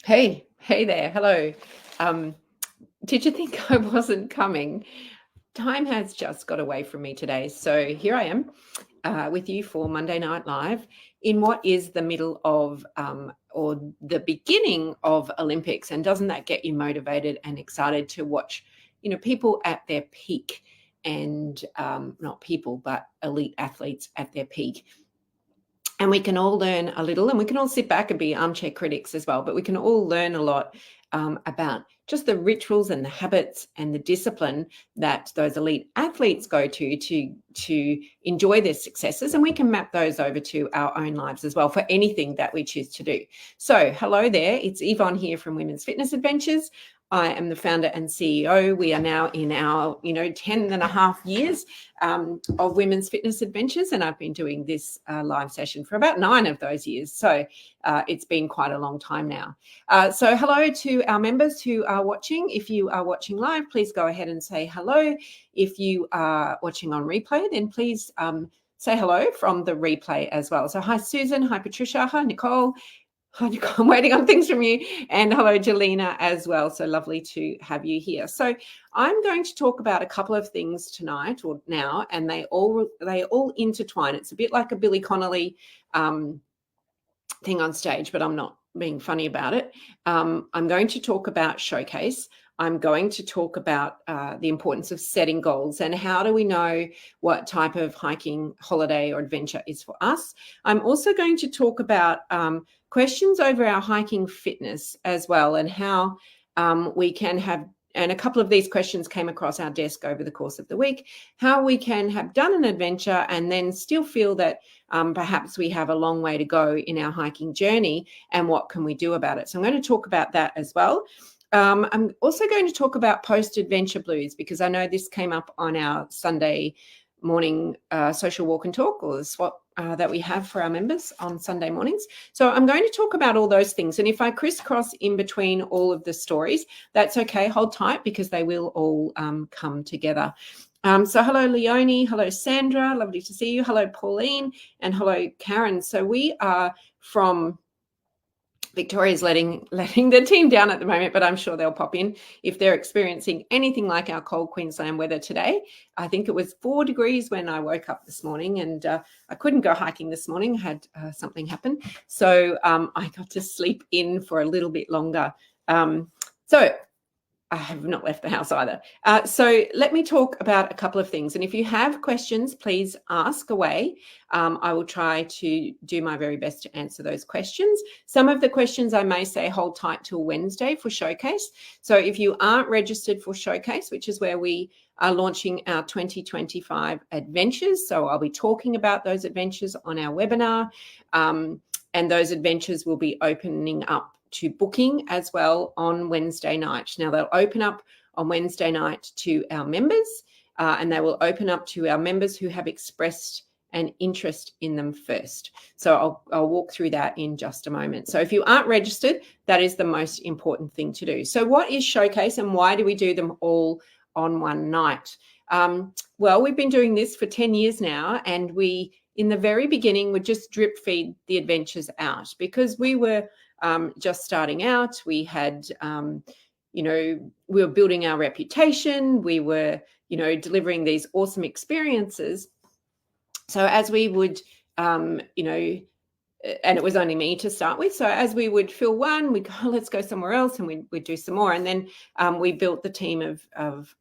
Hey there. Hello. Um, did you think I wasn't coming? Time has just got away from me today. So here I am with you for Monday Night Live in what is the middle of or the beginning of Olympics. And doesn't that get you motivated and excited to watch, people at their peak and not people, but elite athletes at their peak? And we can all learn a little, and we can all sit back and be armchair critics as well, but we can all learn a lot about just the rituals and the habits and the discipline that those elite athletes go to enjoy their successes, and we can map those over to our own lives as well for anything that we choose to do. So hello there, it's Yvonne here from Women's Fitness Adventures. I am the founder and CEO. We are now in our 10 and a half years of Women's Fitness Adventures, and I've been doing this live session for about 9 of those years. So it's been quite a long time now. So hello to our members who are watching. If you are watching live, please go ahead and say hello. If you are watching on replay, then please say hello from the replay as well. So hi, Susan. Hi, Patricia. Hi, Nicole. Hi, Nicole, I'm waiting on things from you. And hello, Jelena, as well. So lovely to have you here. So I'm going to talk about a couple of things tonight or now, and they all intertwine. It's a bit like a Billy Connolly thing on stage, but I'm not being funny about it. I'm going to talk about Showcase. I'm going to talk about the importance of setting goals and how do we know what type of hiking, holiday, or adventure is for us. I'm also going to talk about questions over our hiking fitness as well, and how we can have, and a couple of these questions came across our desk over the course of the week, how we can have done an adventure and then still feel that perhaps we have a long way to go in our hiking journey, and what can we do about it. So I'm going to talk about that as well. I'm also going to talk about post-adventure blues, because I know this came up on our Sunday morning social walk and talk, or the swap that we have for our members on Sunday mornings. So I'm going to talk about all those things. And if I crisscross in between all of the stories, that's okay. Hold tight, because they will all come together. So hello, Leonie. Hello, Sandra. Lovely to see you. Hello, Pauline. And hello, Karen. So we are from... Victoria's letting the team down at the moment, but I'm sure they'll pop in if they're experiencing anything like our cold Queensland weather today. I think it was 4 degrees when I woke up this morning, and I couldn't go hiking this morning. I had something happen. So I got to sleep in for a little bit longer. So I have not left the house either. So let me talk about a couple of things. And if you have questions, please ask away. I will try to do my very best to answer those questions. Some of the questions I may say hold tight till Wednesday for Showcase. So if you aren't registered for Showcase, which is where we are launching our 2025 adventures, so I'll be talking about those adventures on our webinar, and those adventures will be opening up to booking as well on Wednesday night. Now, they'll open up on Wednesday night to our members, and they will open up to our members who have expressed an interest in them first. So I'll walk through that in just a moment. So if you aren't registered, that is the most important thing to do. So what is Showcase, and why do we do them all on one night? Well, we've been doing this for 10 years now, and we, in the very beginning, would just drip feed the adventures out, because we were just starting out. We had, we were building our reputation. We were, delivering these awesome experiences. So as we would, and it was only me to start with. So as we would fill one, we'd go, let's go somewhere else, and we'd do some more. And then we built the team of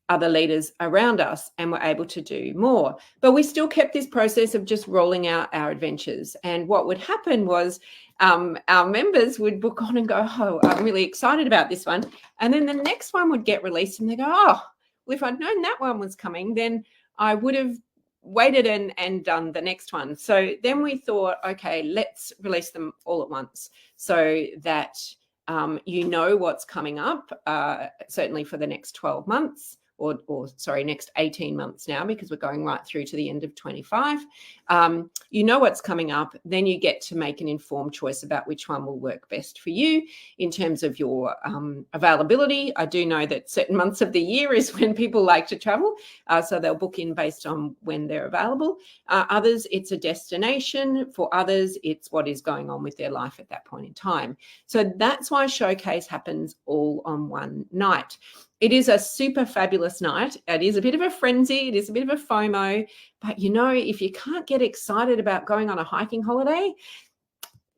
other leaders around us, and were able to do more. But we still kept this process of just rolling out our adventures. And what would happen was our members would book on and go, oh, I'm really excited about this one. And then the next one would get released, and they go, oh, well, if I'd known that one was coming, then I would have waited and done the next one. So then we thought, okay, let's release them all at once, so that what's coming up, certainly for the next 12 months next 18 months now, because we're going right through to the end of 25. You know what's coming up. Then you get to make an informed choice about which one will work best for you in terms of your availability. I do know that certain months of the year is when people like to travel, so they'll book in based on when they're available. Others, it's a destination. For others, it's what is going on with their life at that point in time. So that's why Showcase happens all on one night. It is a super fabulous night. It is a bit of a frenzy. It is a bit of a FOMO. But, if you can't get excited about going on a hiking holiday,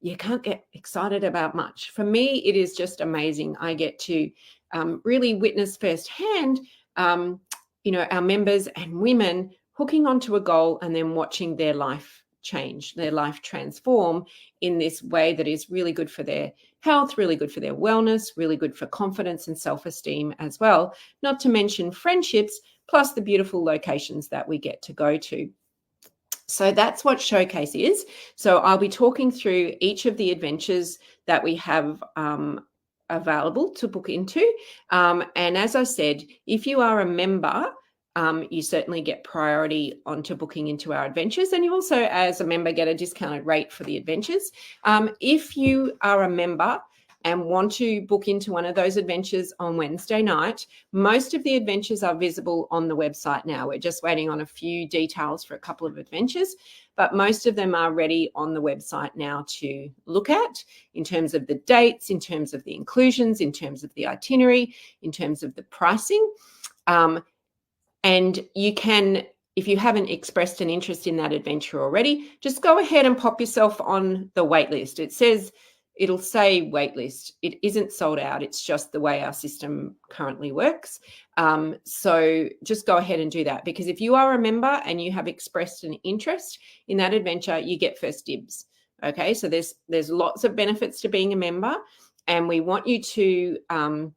you can't get excited about much. For me, it is just amazing. I get to really witness firsthand, our members and women hooking onto a goal and then watching their life change, their life transform in this way that is really good for their health, really good for their wellness, really good for confidence and self-esteem as well, not to mention friendships, plus the beautiful locations that we get to go to. So that's what Showcase is. So I'll be talking through each of the adventures that we have available to book into. And as I said, if you are a member, you certainly get priority onto booking into our adventures, and you also, as a member, get a discounted rate for the adventures. If you are a member and want to book into one of those adventures on Wednesday night, most of the adventures are visible on the website now. We're just waiting on a few details for a couple of adventures, but most of them are ready on the website now to look at in terms of the dates, in terms of the inclusions, in terms of the itinerary, in terms of the pricing. And you can, if you haven't expressed an interest in that adventure already, just go ahead and pop yourself on the wait list. It'll say wait list. It isn't sold out. It's just the way our system currently works. So just go ahead and do that, because if you are a member and you have expressed an interest in that adventure, you get first dibs. Okay, so there's lots of benefits to being a member, and we want you to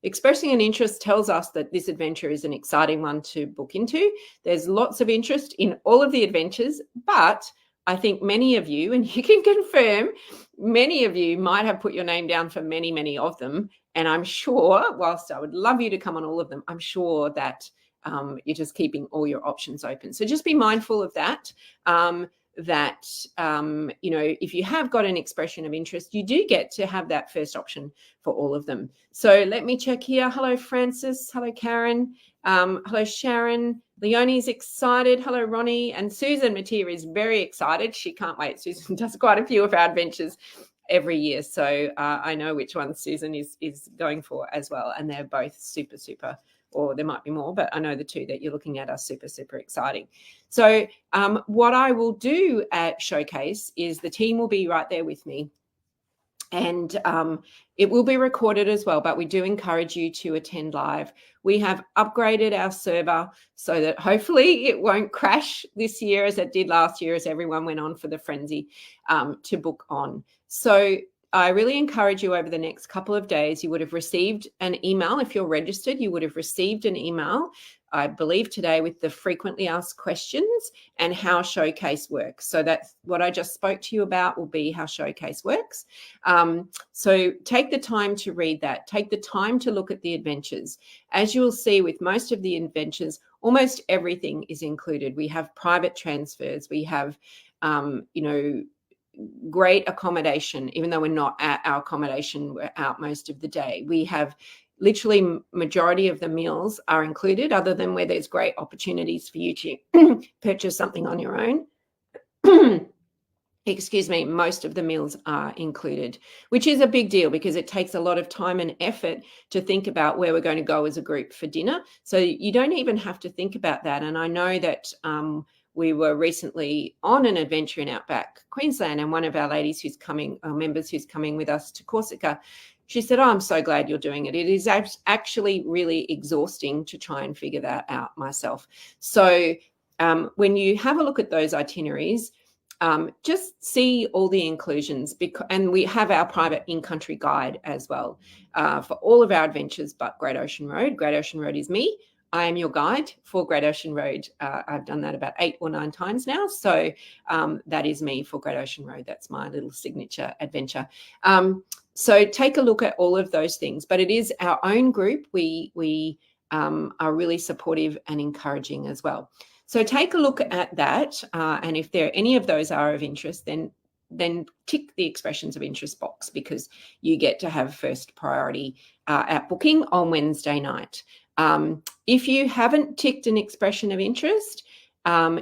expressing an interest tells us that this adventure is an exciting one to book into. There's lots of interest in all of the adventures, but I think many of you, and you can confirm, many of you might have put your name down for many, many of them. And I'm sure, whilst I would love you to come on all of them, I'm sure that you're just keeping all your options open. So just be mindful of that. If you have got an expression of interest, you do get to have that first option for all of them. So let me check here. Hello, Francis. Hello, Karen. Hello, Sharon. Leonie's excited. Hello, Ronnie. And Susan Mateer is very excited. She can't wait. Susan does quite a few of our adventures every year. So I know which one Susan is going for as well. And they're both super, super, or there might be more, but I know the two that you're looking at are super, super exciting. So what I will do at Showcase is the team will be right there with me, and it will be recorded as well, but we do encourage you to attend live. We have upgraded our server so that hopefully it won't crash this year as it did last year, as everyone went on for the frenzy to book on. So I really encourage you over the next couple of days, you would have received an email. If you're registered, you would have received an email, I believe today, with the frequently asked questions and how Showcase works. So that's what I just spoke to you about, will be how Showcase works. So take the time to read that. Take the time to look at the adventures. As you will see with most of the adventures, almost everything is included. We have private transfers. We have, great accommodation. Even though we're not at our accommodation, we're out most of the day. We have literally majority of the meals are included, other than where there's great opportunities for you to purchase something on your own. Excuse me, most of the meals are included, which is a big deal because it takes a lot of time and effort to think about where we're going to go as a group for dinner. So you don't even have to think about that. And I know that we were recently on an adventure in Outback Queensland, and one of our ladies who's coming, our members who's coming with us to Corsica, she said, "Oh, I'm so glad you're doing it. It is actually really exhausting to try and figure that out myself." So when you have a look at those itineraries, just see all the inclusions, and we have our private in-country guide as well for all of our adventures but Great Ocean Road. Great Ocean Road is me. I am your guide for Great Ocean Road. I've done that about 8 or 9 times now. So that is me for Great Ocean Road. That's my little signature adventure. So take a look at all of those things. But it is our own group. We are really supportive and encouraging as well. So take a look at that, and if there any of those are of interest, then tick the expressions of interest box, because you get to have first priority at booking on Wednesday night. If you haven't ticked an expression of interest,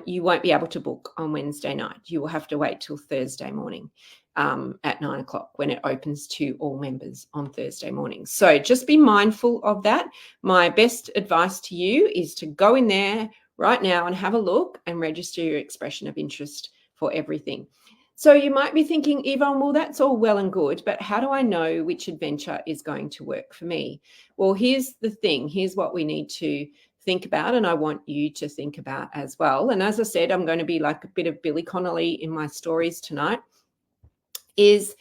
you won't be able to book on Wednesday night. You will have to wait till Thursday morning at 9 o'clock, when it opens to all members on Thursday morning. So just be mindful of that. My best advice to you is to go in there right now and have a look and register your expression of interest for everything. So you might be thinking, Yvonne, well, that's all well and good, but how do I know which adventure is going to work for me? Well, here's the thing. Here's what we need to think about, and I want you to think about as well. And as I said, I'm going to be like a bit of Billy Connolly in my stories tonight, is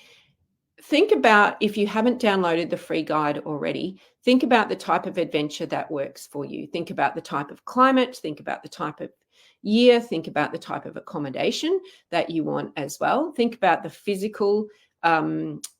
think about, if you haven't downloaded the free guide already, think about the type of adventure that works for you. Think about the type of climate, think about the type of year, think about the type of accommodation that you want as well. Think about the physical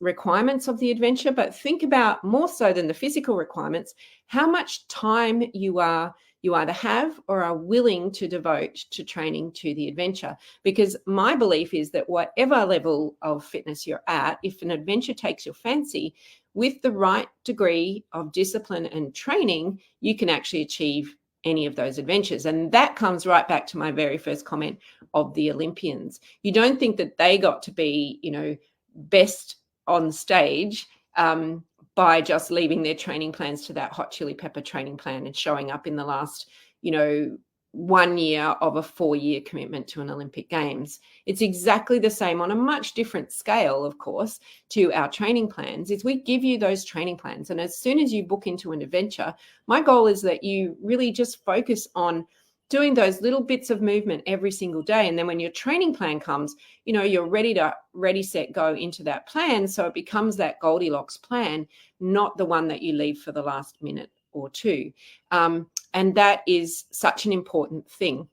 requirements of the adventure, but think about, more so than the physical requirements, how much time you either have or are willing to devote to training to the adventure. Because my belief is that whatever level of fitness you're at, if an adventure takes your fancy, with the right degree of discipline and training, you can actually achieve any of those adventures. And that comes right back to my very first comment of the Olympians. You don't think that they got to be, best on stage by just leaving their training plans to that Hot Chili Pepper training plan and showing up in the last, 1 year of a 4-year commitment to an Olympic Games. It's exactly the same on a much different scale, of course, to our training plans. Is we give you those training plans. And as soon as you book into an adventure, my goal is that you really just focus on doing those little bits of movement every single day. And then when your training plan comes, you're ready, set, go into that plan. So it becomes that Goldilocks plan, not the one that you leave for the last minute or two. And that is such an important thing.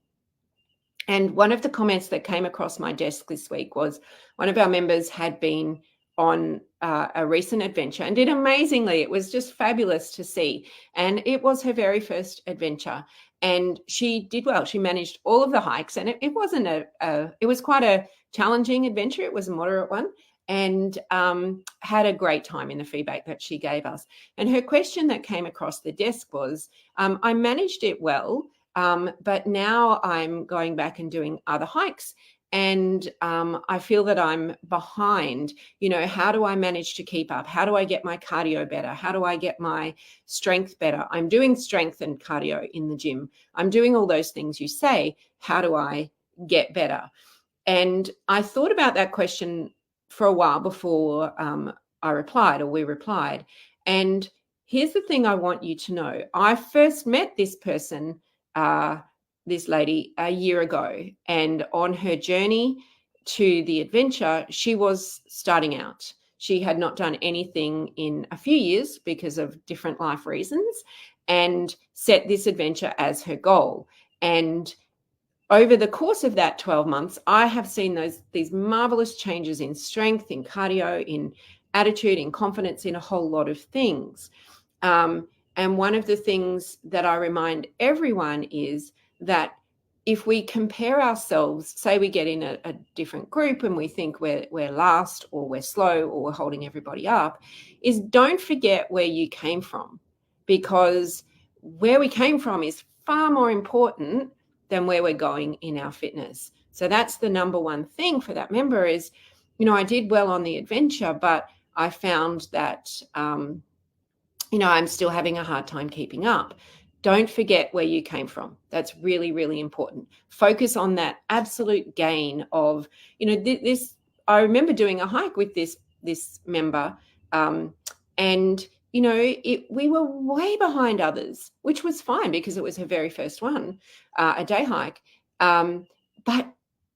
And one of the comments that came across my desk this week was one of our members had been on a recent adventure and did amazingly. It was just fabulous to see. And it was her very first adventure. And she did well. She managed all of the hikes, and it wasn't it was quite a challenging adventure. It was a moderate one, and had a great time in the feedback that she gave us. And her question that came across the desk was, I managed it well, but now I'm going back and doing other hikes, and I feel that I'm behind. How do I manage to keep up? How do I get my cardio better? How do I get my strength better? I'm doing strength and cardio in the gym. I'm doing all those things you say. How do I get better? And I thought about that question for a while before I replied, or we replied. And here's the thing I want you to know. I first met this person, this lady, a year ago, and on her journey to the adventure, she was starting out. She had not done anything in a few years because of different life reasons, and set this adventure as her goal. And over the course of that 12 months, I have seen these marvelous changes in strength, in cardio, in attitude, in confidence, in a whole lot of things. And one of the things that I remind everyone is that if we compare ourselves, say we get in a different group and we think we're last, or we're slow, or we're holding everybody up, is don't forget where you came from, because where we came from is far more important than where we're going in our fitness. So that's the number one thing for that member is, I did well on the adventure, but I found that, I'm still having a hard time keeping up. Don't forget where you came from. That's really, really important. Focus on that absolute gain of, this. I remember doing a hike with this member, and we were way behind others, which was fine because it was her very first one, a day hike. But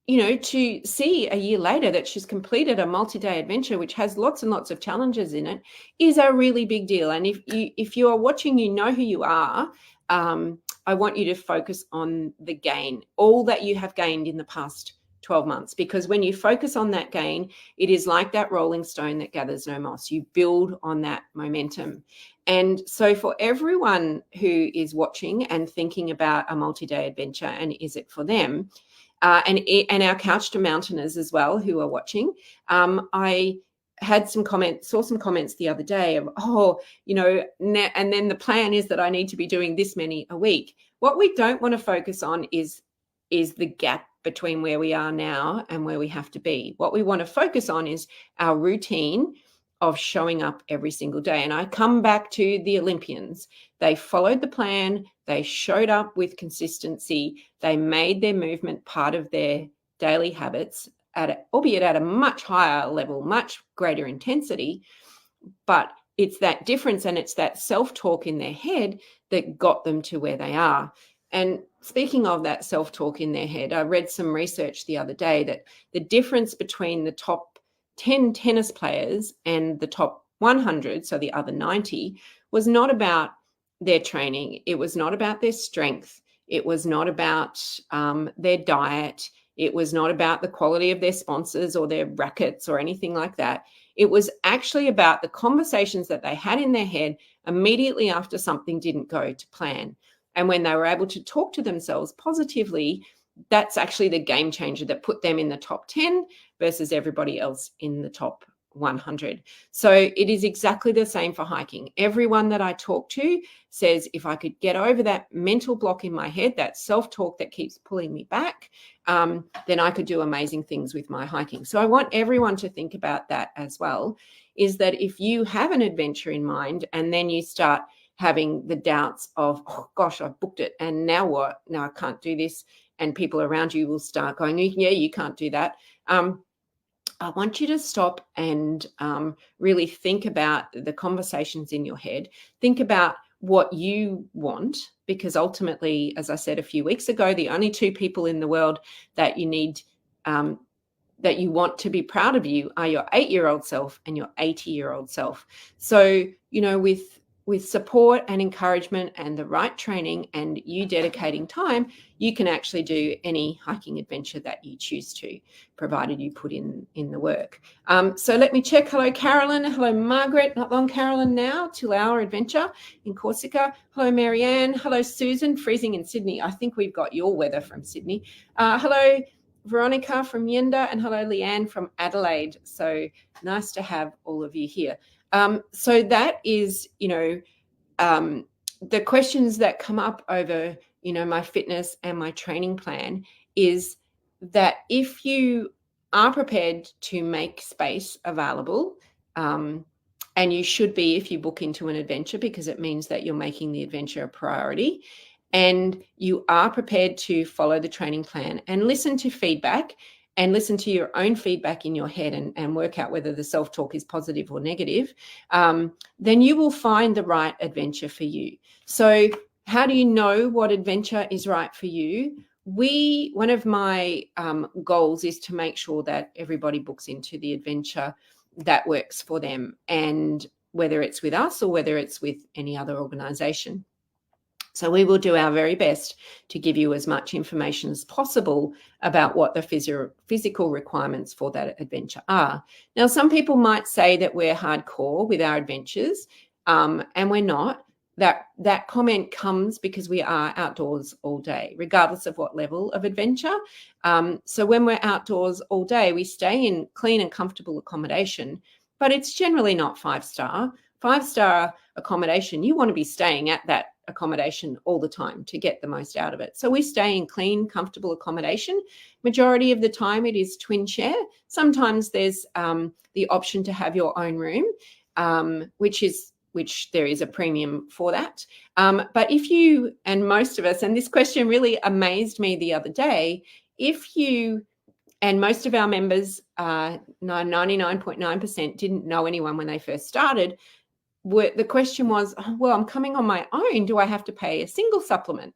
to see a year later that she's completed a multi-day adventure, which has lots and lots of challenges in it, is a really big deal. And if you are watching, you know who you are. I want you to focus on the gain, all that you have gained in the past 12 months, because when you focus on that gain, it is like that rolling stone that gathers no moss. You build on that momentum. And so for everyone who is watching and thinking about a multi-day adventure and is it for them, and our couch to mountainers as well who are watching, I had some comments, saw some comments the other day of, and then the plan is that I need to be doing this many a week. What we don't want to focus on is the gap between where we are now and where we have to be. What we want to focus on is our routine of showing up every single day. And I come back to the Olympians. They followed the plan. They showed up with consistency. They made their movement part of their daily habits, albeit at a much higher level, much greater intensity. But it's that difference, and it's that self-talk in their head that got them to where they are. And speaking of that self-talk in their head, I read some research the other day that the difference between the top 10 tennis players and the top 100, so the other 90, was not about their training. It was not about their strength. It was not about their diet. It was not about the quality of their sponsors or their rackets or anything like that. It was actually about the conversations that they had in their head immediately after something didn't go to plan. And when they were able to talk to themselves positively, that's actually the game changer that put them in the top 10 versus everybody else in the top 100. So it is exactly the same for hiking. Everyone that I talk to says, if I could get over that mental block in my head, that self-talk that keeps pulling me back, then I could do amazing things with my hiking. So I want everyone to think about that as well, is that if you have an adventure in mind and then you start having the doubts of, oh gosh, I've booked it, and now what? Now I can't do this. And people around you will start going, yeah, you can't do that. I want you to stop and really think about the conversations in your head. Think about what you want, because ultimately, as I said a few weeks ago, the only two people in the world that you need, that you want to be proud of you, are your 8-year-old self and your 80-year-old self. So, with support and encouragement and the right training and you dedicating time, you can actually do any hiking adventure that you choose to, provided you put in the work. So let me check. Hello, Carolyn. Hello, Margaret. Not long, Carolyn, now to our adventure in Corsica. Hello, Marianne. Hello, Susan. Freezing in Sydney. I think we've got your weather from Sydney. Hello, Veronica from Yenda, and hello, Leanne from Adelaide. So nice to have all of you here. So that is, the questions that come up over, my fitness and my training plan is that if you are prepared to make space available, and you should be if you book into an adventure, because it means that you're making the adventure a priority, and you are prepared to follow the training plan and listen to feedback and listen to your own feedback in your head and work out whether the self-talk is positive or negative, then you will find the right adventure for you. So how do you know what adventure is right for you? One of my goals is to make sure that everybody books into the adventure that works for them, and whether it's with us or whether it's with any other organization. So we will do our very best to give you as much information as possible about what the physical requirements for that adventure are. Now, some people might say that we're hardcore with our adventures, and we're not. That comment comes because we are outdoors all day, regardless of what level of adventure. So when we're outdoors all day, we stay in clean and comfortable accommodation, but it's generally not 5-star. 5-star accommodation, you want to be staying at that accommodation all the time to get the most out of it. So we stay in clean, comfortable accommodation. Majority of the time it is twin share. Sometimes there's the option to have your own room, which there is a premium for that. But if you, and most of us, and this question really amazed me the other day, if you, and most of our members, 99.9% didn't know anyone when they first started, the question was, oh, well, I'm coming on my own. Do I have to pay a single supplement?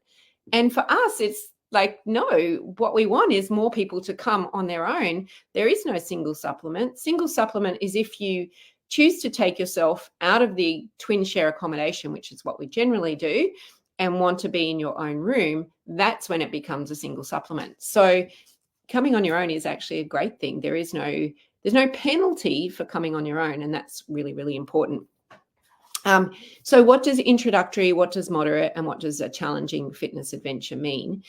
And for us, it's like, no, what we want is more people to come on their own. There is no single supplement. Single supplement is if you choose to take yourself out of the twin share accommodation, which is what we generally do, and want to be in your own room, that's when it becomes a single supplement. So coming on your own is actually a great thing. There's no penalty for coming on your own, and that's really, really important. So what does introductory, what does moderate, and what does a challenging fitness adventure mean?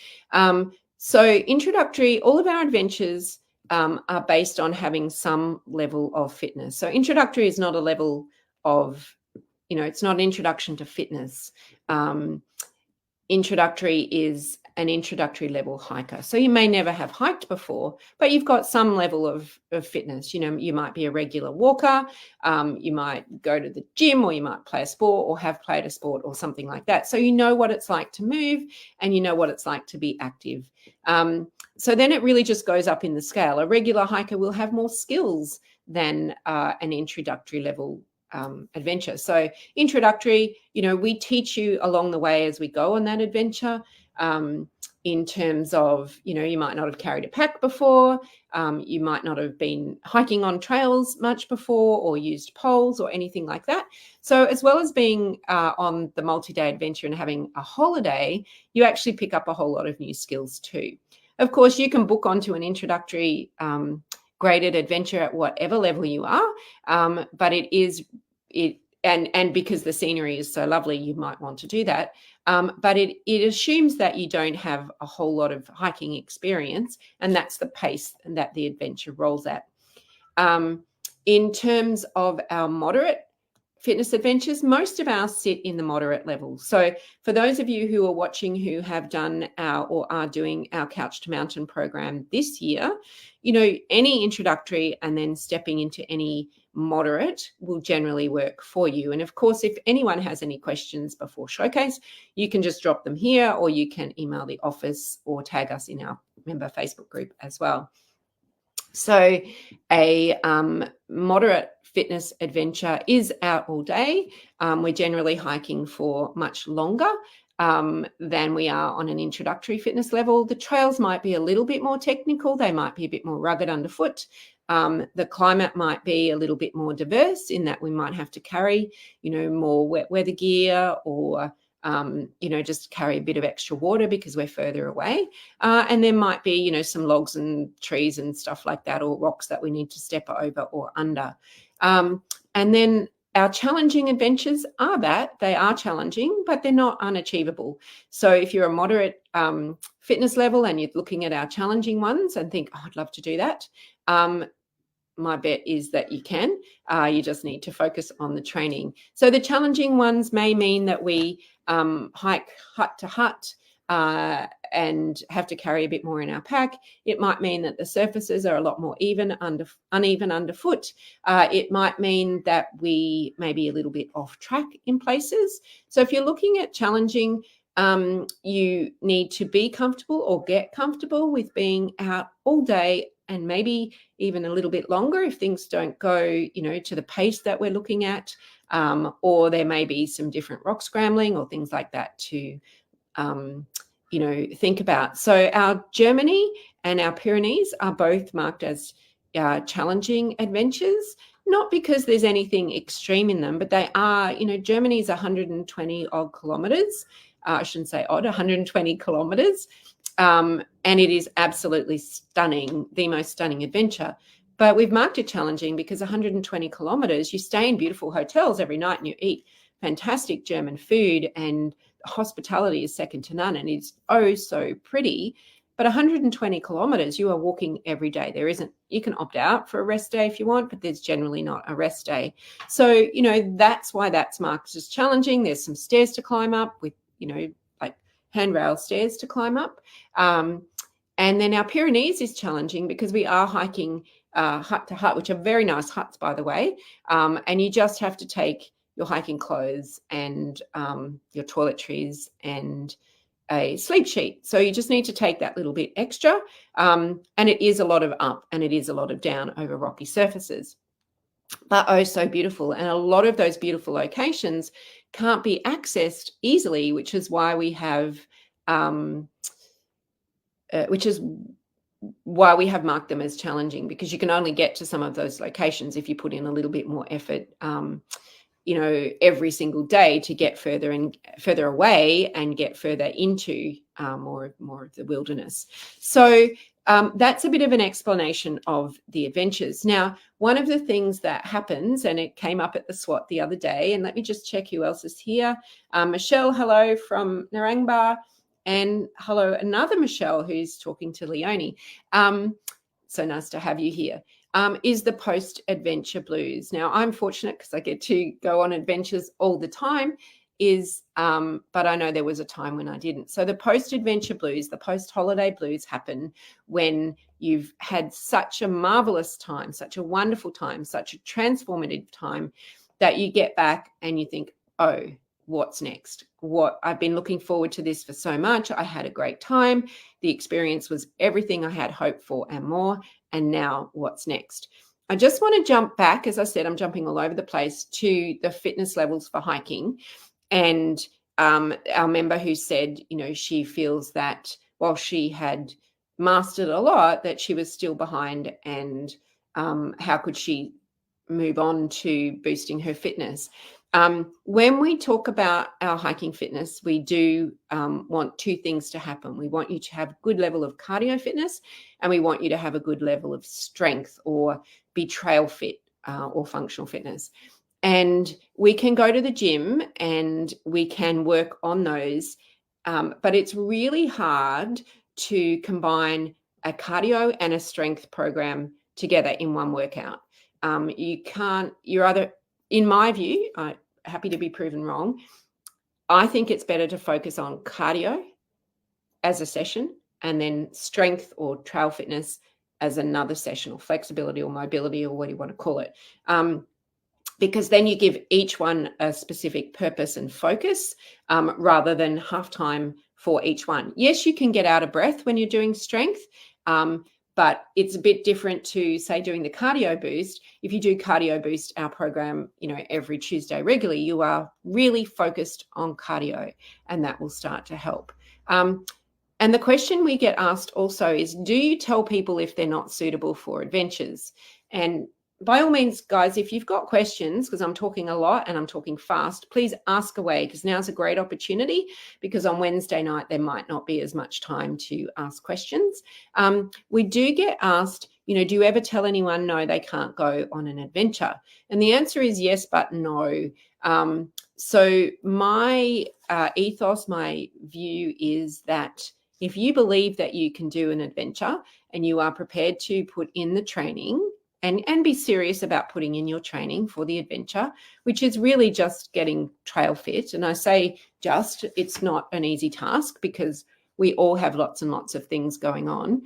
So introductory, all of our adventures are based on having some level of fitness. So introductory is not a level of, it's not an introduction to fitness. Introductory is an introductory level hiker. So you may never have hiked before, but you've got some level of fitness. You might be a regular walker, you might go to the gym, or you might play a sport or have played a sport or something like that. So you know what it's like to move, and you know what it's like to be active. So then it really just goes up in the scale. A regular hiker will have more skills than an introductory level adventure. So introductory, we teach you along the way as we go on that adventure, in terms of, you might not have carried a pack before, you might not have been hiking on trails much before, or used poles or anything like that. So as well as being on the multi-day adventure and having a holiday, you actually pick up a whole lot of new skills too. Of course, you can book onto an introductory graded adventure at whatever level you are, but and because the scenery is so lovely, you might want to do that. But it assumes that you don't have a whole lot of hiking experience, and that's the pace that the adventure rolls at. In terms of our moderate fitness adventures, most of ours sit in the moderate level. So for those of you who are watching who have done or are doing our Couch to Mountain program this year, any introductory and then stepping into any moderate will generally work for you. And of course, if anyone has any questions before Showcase, you can just drop them here, or you can email the office or tag us in our member Facebook group as well. So a moderate fitness adventure is out all day. We're generally hiking for much longer than we are on an introductory fitness level. The trails might be a little bit more technical. They might be a bit more rugged underfoot. The climate might be a little bit more diverse in that we might have to carry, more wet weather gear, or just carry a bit of extra water because we're further away. And there might be, some logs and trees and stuff like that, or rocks that we need to step over or under. And then our challenging adventures are that. They are challenging, but they're not unachievable. So if you're a moderate fitness level and you're looking at our challenging ones and think, I'd love to do that, my bet is that you can. You just need to focus on the training. So the challenging ones may mean that we hike hut to hut and have to carry a bit more in our pack. It might mean that the surfaces are a lot more uneven underfoot. It might mean that we may be a little bit off track in places. So if you're looking at challenging, you need to be comfortable or get comfortable with being out all day, and maybe even a little bit longer if things don't go, to the pace that we're looking at, or there may be some different rock scrambling or things like that to, think about. So our Germany and our Pyrenees are both marked as challenging adventures, not because there's anything extreme in them, but they are, Germany is 120 odd kilometers. I shouldn't say odd, 120 kilometers. And it is absolutely stunning, the most stunning adventure. But we've marked it challenging because 120 kilometers, you stay in beautiful hotels every night and you eat fantastic German food, and hospitality is second to none, and it's so pretty. But 120 kilometers, you are walking every day. You can opt out for a rest day if you want, but there's generally not a rest day. So, that's why that's marked as challenging. There's some stairs to climb up with, like handrail stairs to climb up. And then our Pyrenees is challenging because we are hiking hut to hut, which are very nice huts, by the way. And you just have to take your hiking clothes and your toiletries and a sleep sheet. So you just need to take that little bit extra. And it is a lot of up and it is a lot of down over rocky surfaces. But so beautiful. And a lot of those beautiful locations can't be accessed easily, which is why we have marked them as challenging, because you can only get to some of those locations if you put in a little bit more effort, every single day to get further and further away and get further into more of the wilderness. So that's a bit of an explanation of the adventures. Now, one of the things that happens, and it came up at the SWAT the other day, and let me just check who else is here. Michelle, hello from Narangba, and hello, another Michelle who's talking to Leonie. So nice to have you here. Is the post-adventure blues. Now, I'm fortunate because I get to go on adventures all the time, but I know there was a time when I didn't. So the post-adventure blues, the post-holiday blues happen when you've had such a marvelous time, such a wonderful time, such a transformative time that you get back and you think, oh, what's next? I've been looking forward to this for so much. I had a great time. The experience was everything I had hoped for and more. And now what's next? I just want to jump back. As I said, I'm jumping all over the place to the fitness levels for hiking. And our member who said, she feels that while she had mastered a lot, that she was still behind, and how could she move on to boosting her fitness? When we talk about our hiking fitness, we do want two things to happen. We want you to have a good level of cardio fitness, and we want you to have a good level of strength or be trail fit or functional fitness. And we can go to the gym and we can work on those, but it's really hard to combine a cardio and a strength program together in one workout. You're either, in my view, I'm happy to be proven wrong, I think it's better to focus on cardio as a session and then strength or trail fitness as another session, or flexibility or mobility, or what do you want to call it. Because then you give each one a specific purpose and focus, rather than half time for each one. Yes, you can get out of breath when you're doing strength, but it's a bit different to, say, doing the cardio boost. If you do cardio boost, our program, every Tuesday regularly, you are really focused on cardio, and that will start to help. And the question we get asked also is, do you tell people if they're not suitable for adventures? And by all means, guys, if you've got questions, because I'm talking a lot and I'm talking fast, please ask away, because now's a great opportunity, because on Wednesday night, there might not be as much time to ask questions. We do get asked, do you ever tell anyone no, they can't go on an adventure? And the answer is yes, but no. So my ethos, my view is that if you believe that you can do an adventure and you are prepared to put in the training, and be serious about putting in your training for the adventure, which is really just getting trail fit. And I say just, it's not an easy task, because we all have lots and lots of things going on.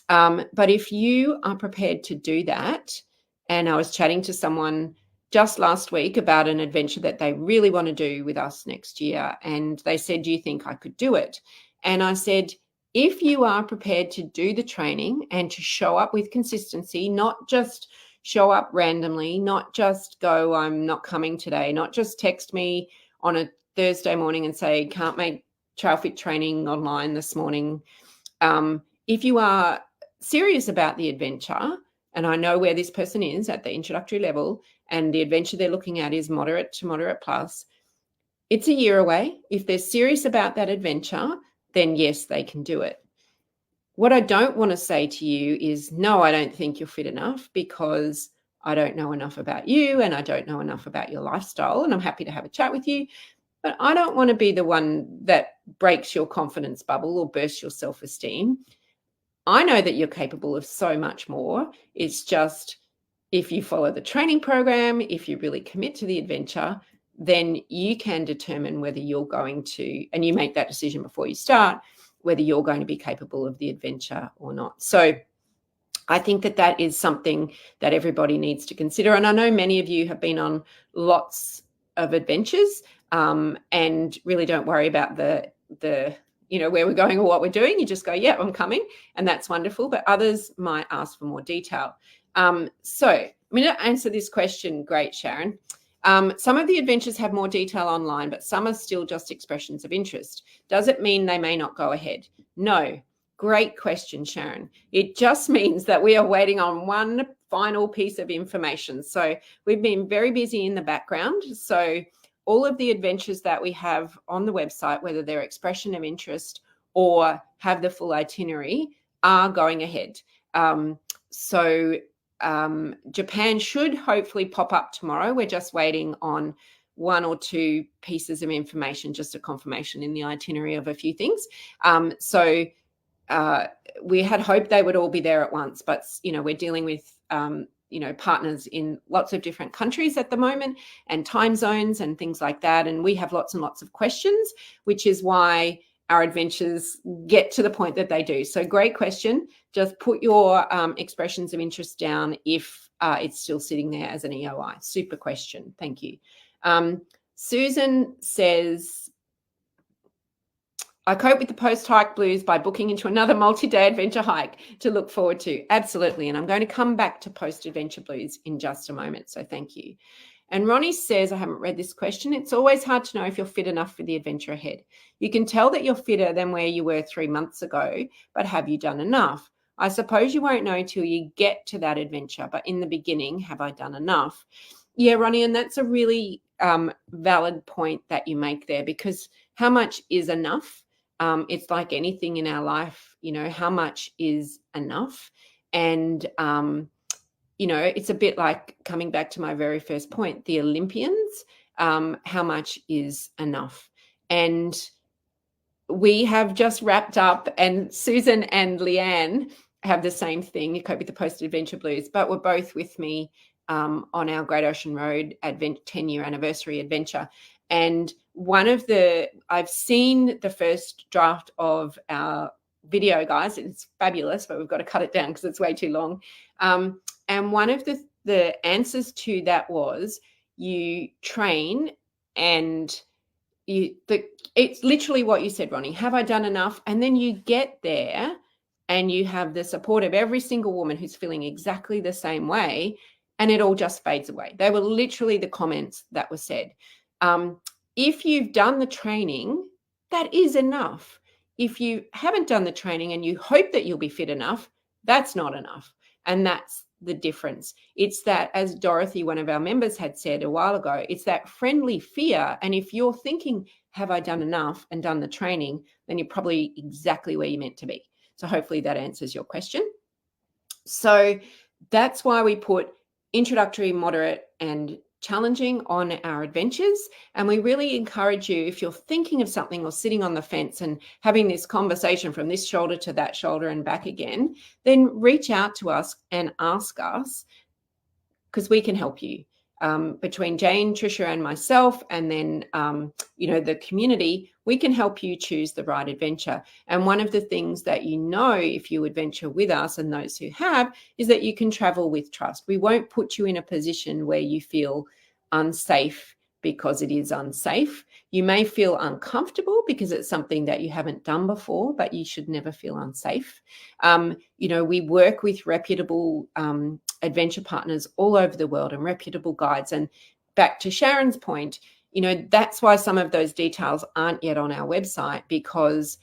But if you are prepared to do that, and I was chatting to someone just last week about an adventure that they really want to do with us next year, and they said, do you think I could do it? And I said, if you are prepared to do the training and to show up with consistency, not just show up randomly, not just go, I'm not coming today, not just text me on a Thursday morning and say, can't make trail fit training online this morning. If you are serious about the adventure, and I know where this person is at the introductory level, and the adventure they're looking at is moderate to moderate plus, it's a year away. If they're serious about that adventure, then yes, they can do it. What I don't want to say to you is, no, I don't think you're fit enough, because I don't know enough about you and I don't know enough about your lifestyle, and I'm happy to have a chat with you, but I don't want to be the one that breaks your confidence bubble or bursts your self-esteem. I know that you're capable of so much more. It's just, if you follow the training program, if you really commit to the adventure, then you can determine whether you're going to, and you make that decision before you start, whether you're going to be capable of the adventure or not. So I think that is something that everybody needs to consider. And I know many of you have been on lots of adventures, and really don't worry about the where we're going or what we're doing. You just go, yeah, I'm coming, and that's wonderful. But others might ask for more detail. So I'm going to answer this question. Great, Sharon. Some of the adventures have more detail online, but some are still just expressions of interest. Does it mean they may not go ahead? No. Great question, Sharon. It just means that we are waiting on one final piece of information. So we've been very busy in the background. So all of the adventures that we have on the website, whether they're expression of interest or have the full itinerary, are going ahead. So Japan should hopefully pop up tomorrow. We're just waiting on one or two pieces of information, just a confirmation in the itinerary of a few things. So we had hoped they would all be there at once, but we're dealing with partners in lots of different countries at the moment, and time zones and things like that, and we have lots and lots of questions, which is why our adventures get to the point that they do. So great question. Just put your expressions of interest down if it's still sitting there as an EOI. Super question. Thank you. Susan says, I cope with the post-hike blues by booking into another multi-day adventure hike to look forward to. Absolutely. And I'm going to come back to post-adventure blues in just a moment. So thank you. And Ronnie says, I haven't read this question. It's always hard to know if you're fit enough for the adventure ahead. You can tell that you're fitter than where you were 3 months ago, but have you done enough? I suppose you won't know till you get to that adventure, but in the beginning, have I done enough? Yeah, Ronnie, and that's a really valid point that you make there, because how much is enough? It's like anything in our life, how much is enough? And, it's a bit like coming back to my very first point, the Olympians, how much is enough? And we have just wrapped up, and Susan and Leanne have the same thing, you cope with the post-adventure blues, but were both with me on our Great Ocean Road 10-year anniversary adventure. And I've seen the first draft of our video, guys. It's fabulous, but we've got to cut it down because it's way too long. And one of the answers to that was, you train and it's literally what you said, Ronnie. Have I done enough? And then you get there and you have the support of every single woman who's feeling exactly the same way, and it all just fades away. They were literally the comments that were said. If you've done the training, that is enough. If you haven't done the training and you hope that you'll be fit enough, that's not enough. And that's the difference. It's that, as Dorothy, one of our members, had said a while ago, it's that friendly fear. And if you're thinking, have I done enough and done the training, then you're probably exactly where you're meant to be. So hopefully that answers your question. So that's why we put introductory, moderate, and challenging on our adventures. And we really encourage you, if you're thinking of something or sitting on the fence and having this conversation from this shoulder to that shoulder and back again, then reach out to us and ask us, because we can help you. Between Jane, Tricia, and myself, and then the community, we can help you choose the right adventure. And one of the things that if you adventure with us, and those who have, is that you can travel with trust. We won't put you in a position where you feel unsafe because it is unsafe. You may feel uncomfortable because it's something that you haven't done before, but you should never feel unsafe. We work with reputable adventure partners all over the world and reputable guides. And back to Sharon's point, that's why some of those details aren't yet on our website, because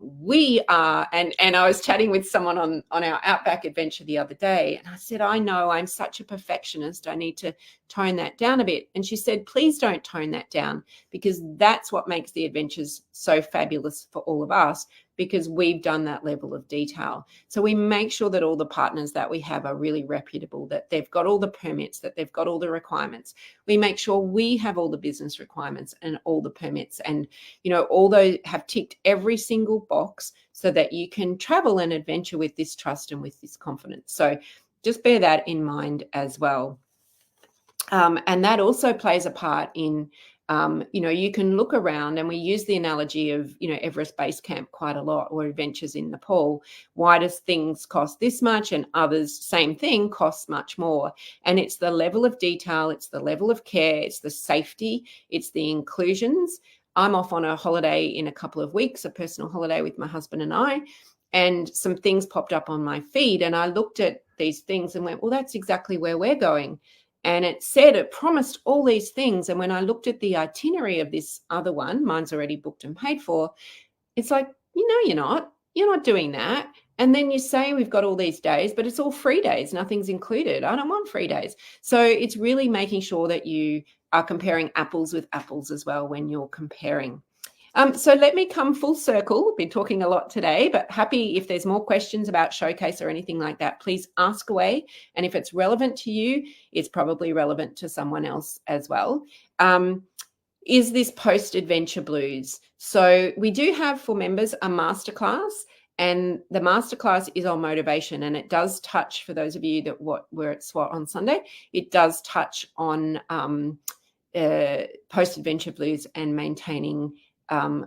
we are, and I was chatting with someone on our Outback adventure the other day, and I said, I know I'm such a perfectionist, I need to tone that down a bit. And she said, please don't tone that down, because that's what makes the adventures so fabulous for all of us, because we've done that level of detail. So we make sure that all the partners that we have are really reputable, that they've got all the permits, that they've got all the requirements. We make sure we have all the business requirements and all the permits, and all those have ticked every single box, so that you can travel and adventure with this trust and with this confidence. So just bear that in mind as well. And that also plays a part in you can look around, and we use the analogy of, Everest Base Camp quite a lot, or adventures in Nepal. Why does things cost this much and others, same thing, costs much more? And it's the level of detail, it's the level of care, it's the safety, it's the inclusions. I'm off on a holiday in a couple of weeks, a personal holiday with my husband and I, and some things popped up on my feed, and I looked at these things and went, well, that's exactly where we're going. And it promised all these things. And when I looked at the itinerary of this other one, mine's already booked and paid for, it's like, you're not doing that. And then you say we've got all these days, but it's all free days. Nothing's included. I don't want free days. So it's really making sure that you are comparing apples with apples as well when you're comparing. So let me come full circle. We've been talking a lot today, but happy if there's more questions about Showcase or anything like that, please ask away. And if it's relevant to you, it's probably relevant to someone else as well. Is this post-adventure blues? So we do have for members a masterclass, and the masterclass is on motivation, and it does touch, for those of you that were at SWAT on Sunday, it does touch on post-adventure blues and maintaining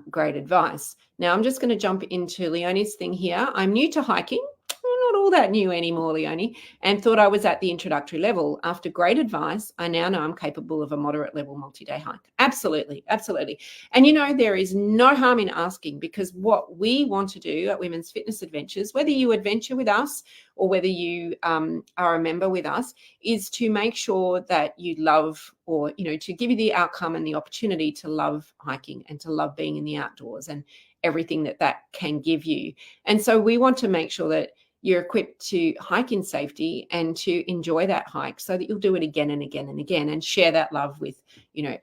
great advice. Now, I'm just going to jump into Leonie's thing here. I'm new to hiking. Not all that new anymore, Leonie, and thought I was at the introductory level. After great advice, I now know I'm capable of a moderate level multi-day hike. Absolutely, absolutely. And there is no harm in asking, because what we want to do at Women's Fitness Adventures, whether you adventure with us or whether you are a member with us, is to make sure that you love, or to give you the outcome and the opportunity to love hiking and to love being in the outdoors and everything that can give you. And so we want to make sure that you're equipped to hike in safety and to enjoy that hike, so that you'll do it again and again and again and share that love with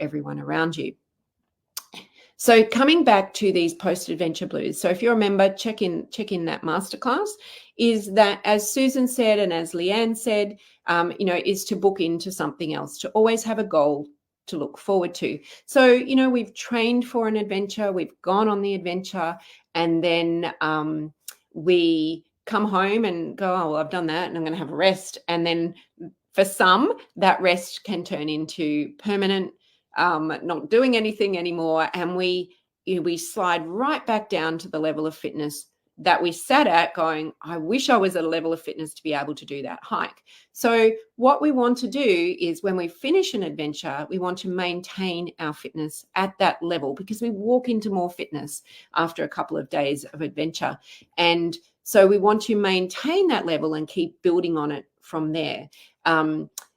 everyone around you. So coming back to these post-adventure blues, so if you're a member, check in that masterclass, is that, as Susan said and as Leanne said, is to book into something else, to always have a goal to look forward to. So, we've trained for an adventure, we've gone on the adventure, and then we come home and go, oh, well, I've done that and I'm going to have a rest. And then for some, that rest can turn into permanent, not doing anything anymore. And we slide right back down to the level of fitness that we sat at, going, I wish I was at a level of fitness to be able to do that hike. So what we want to do is, when we finish an adventure, we want to maintain our fitness at that level, because we walk into more fitness after a couple of days of adventure. And so we want to maintain that level and keep building on it from there.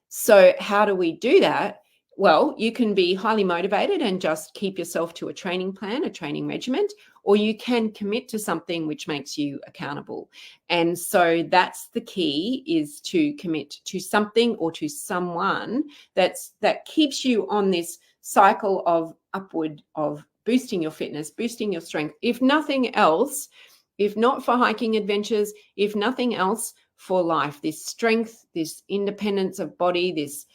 So how do we do that? Well, you can be highly motivated and just keep yourself to a training plan, a training regiment, or you can commit to something which makes you accountable. And so that's the key, is to commit to something or to someone that keeps you on this cycle of upward, of boosting your fitness, boosting your strength. If nothing else, if not for hiking adventures, if nothing else, for life, this strength, this independence of body, this,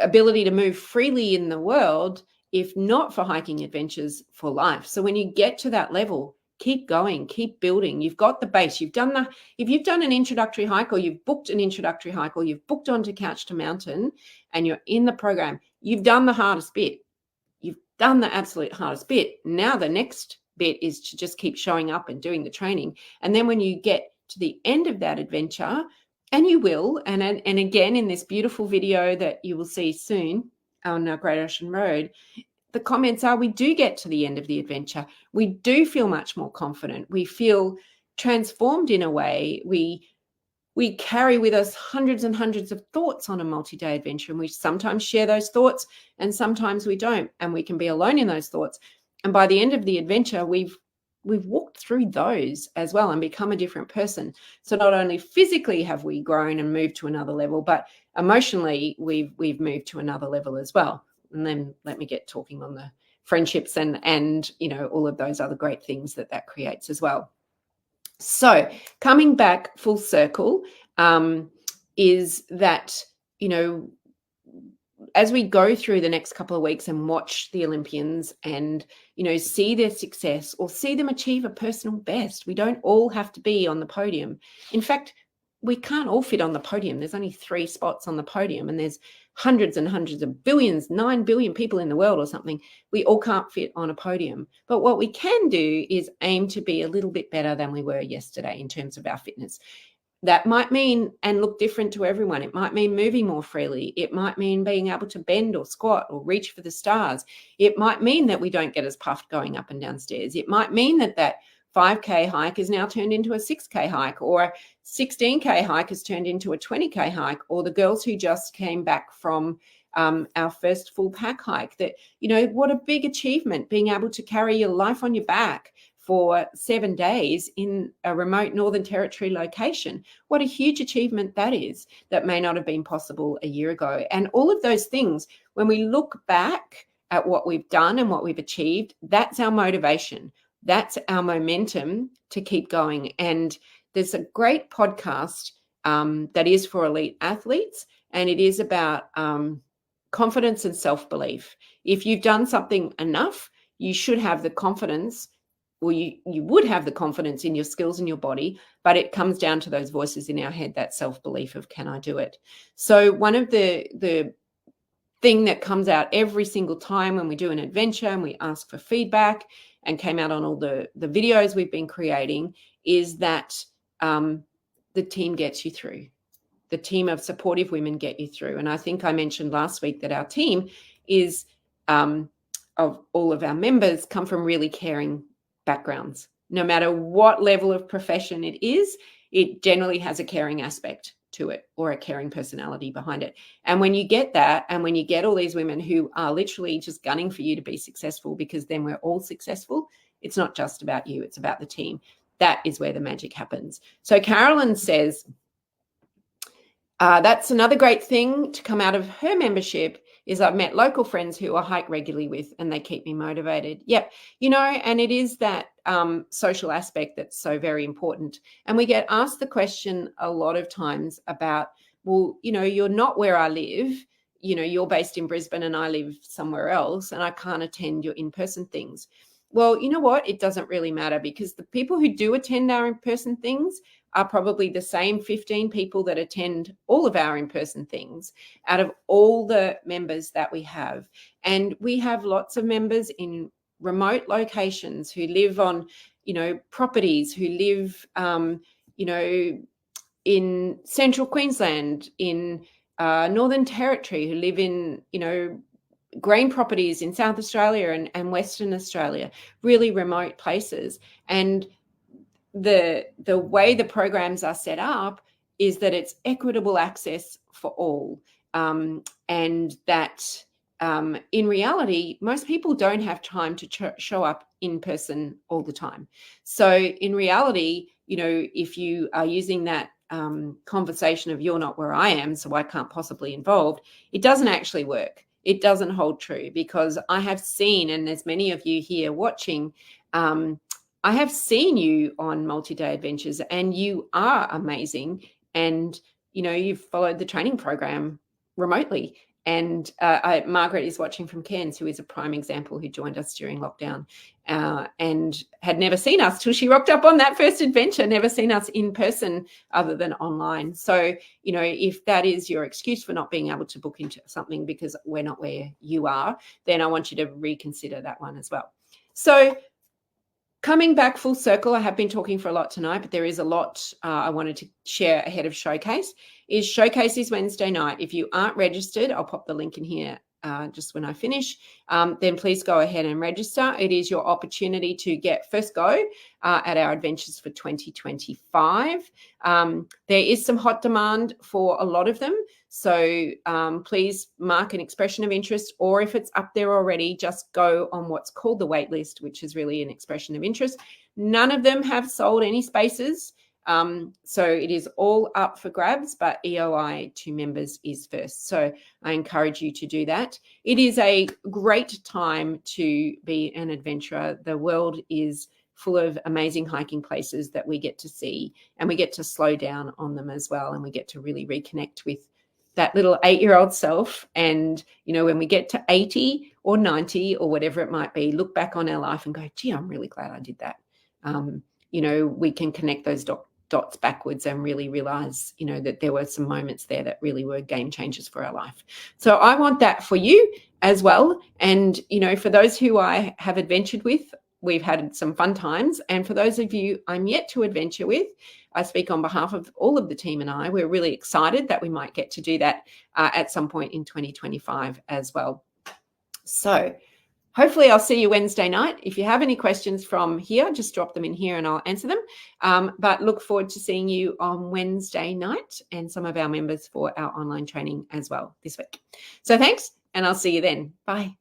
ability to move freely in the world, if not for hiking adventures, for life. So when you get to that level, keep going, keep building. You've got the base. If you've done an introductory hike, or you've booked an introductory hike, or you've booked onto Couch to Mountain and you're in the program, you've done the hardest bit. You've done the absolute hardest bit. Now the next bit is to just keep showing up and doing the training. And then when you get to the end of that adventure, and you will, and again, in this beautiful video that you will see soon on Great Ocean Road, the comments are, we do get to the end of the adventure. We do feel much more confident. We feel transformed in a way. We carry with us hundreds and hundreds of thoughts on a multi-day adventure, and we sometimes share those thoughts and sometimes we don't, and we can be alone in those thoughts. And by the end of the adventure, we've walked through those as well and become a different person. So not only physically have we grown and moved to another level, but emotionally we've moved to another level as well. And then let me get talking on the friendships and all of those other great things that creates as well. So coming back full circle, is that, as we go through the next couple of weeks and watch the Olympians and, see their success or see them achieve a personal best, we don't all have to be on the podium. In fact, we can't all fit on the podium. There's only 3 spots on the podium, and there's hundreds and hundreds of billions, 9 billion people in the world or something. We all can't fit on a podium. But what we can do is aim to be a little bit better than we were yesterday in terms of our fitness. That might mean, and look different to everyone, it might mean moving more freely. It might mean being able to bend or squat or reach for the stars. It might mean that we don't get as puffed going up and down stairs. It might mean that 5K hike is now turned into a 6K hike, or a 16K hike has turned into a 20K hike, or the girls who just came back from our first full pack hike, that, what a big achievement, being able to carry your life on your back for 7 days in a remote Northern Territory location. What a huge achievement that is, that may not have been possible a year ago. And all of those things, when we look back at what we've done and what we've achieved, that's our motivation. That's our momentum to keep going. And there's a great podcast that is for elite athletes, and it is about confidence and self-belief. If you've done something enough, you should have the confidence, or you would have the confidence in your skills and your body, but it comes down to those voices in our head, that self-belief of, can I do it? So one of the thing that comes out every single time when we do an adventure and we ask for feedback, and came out on all the videos we've been creating, is that the team gets you through. The team of supportive women get you through. And I think I mentioned last week that our team is of all of our members come from really caring backgrounds. No matter what level of profession it is, it generally has a caring aspect to it, or a caring personality behind it. And when you get that, and when you get all these women who are literally just gunning for you to be successful, because then we're all successful, it's not just about you, it's about the team. That is where the magic happens. So Carolyn says, that's another great thing to come out of her membership, is I've met local friends who I hike regularly with, and they keep me motivated. Yep. And it is that social aspect that's so very important. And we get asked the question a lot of times about, well, you're not where I live. You're based in Brisbane and I live somewhere else, and I can't attend your in-person things. Well, you know what? It doesn't really matter, because the people who do attend our in-person things are probably the same 15 people that attend all of our in-person things out of all the members that we have. And we have lots of members in remote locations who live on, properties, who live, in central Queensland, in Northern Territory, who live in, grain properties in South Australia and Western Australia, really remote places. And the way the programs are set up is that it's equitable access for all, and that in reality, most people don't have time to show up in person all the time. So in reality, if you are using that conversation of, you're not where I am, so I can't possibly involve, it doesn't actually work. It doesn't hold true, because I have seen, and there's many of you here watching, I have seen you on multi-day adventures, and you are amazing. And, you've followed the training program remotely. And Margaret is watching from Cairns, who is a prime example, who joined us during lockdown and had never seen us till she rocked up on that first adventure, never seen us in person other than online. So, if that is your excuse for not being able to book into something because we're not where you are, then I want you to reconsider that one as well. So coming back full circle, I have been talking for a lot tonight, but there is a lot I wanted to share ahead of Showcase. Showcase is Wednesday night. If you aren't registered, I'll pop the link in here just when I finish. Then please go ahead and register. It is your opportunity to get first go at our adventures for 2025. There is some hot demand for a lot of them. So please mark an expression of interest, or if it's up there already, just go on what's called the wait list, which is really an expression of interest. None of them have sold any spaces. So it is all up for grabs, but EOI to members is first. So I encourage you to do that. It is a great time to be an adventurer. The world is full of amazing hiking places that we get to see, and we get to slow down on them as well. And we get to really reconnect with that little 8-year-old self. And, when we get to 80 or 90 or whatever it might be, look back on our life and go, gee, I'm really glad I did that. We can connect those dots backwards and really realize, that there were some moments there that really were game changers for our life. So I want that for you as well. And, for those who I have adventured with, we've had some fun times. And for those of you I'm yet to adventure with, I speak on behalf of all of the team and I. We're really excited that we might get to do that at some point in 2025 as well. So hopefully I'll see you Wednesday night. If you have any questions from here, just drop them in here and I'll answer them. But look forward to seeing you on Wednesday night and some of our members for our online training as well this week. So thanks, and I'll see you then. Bye.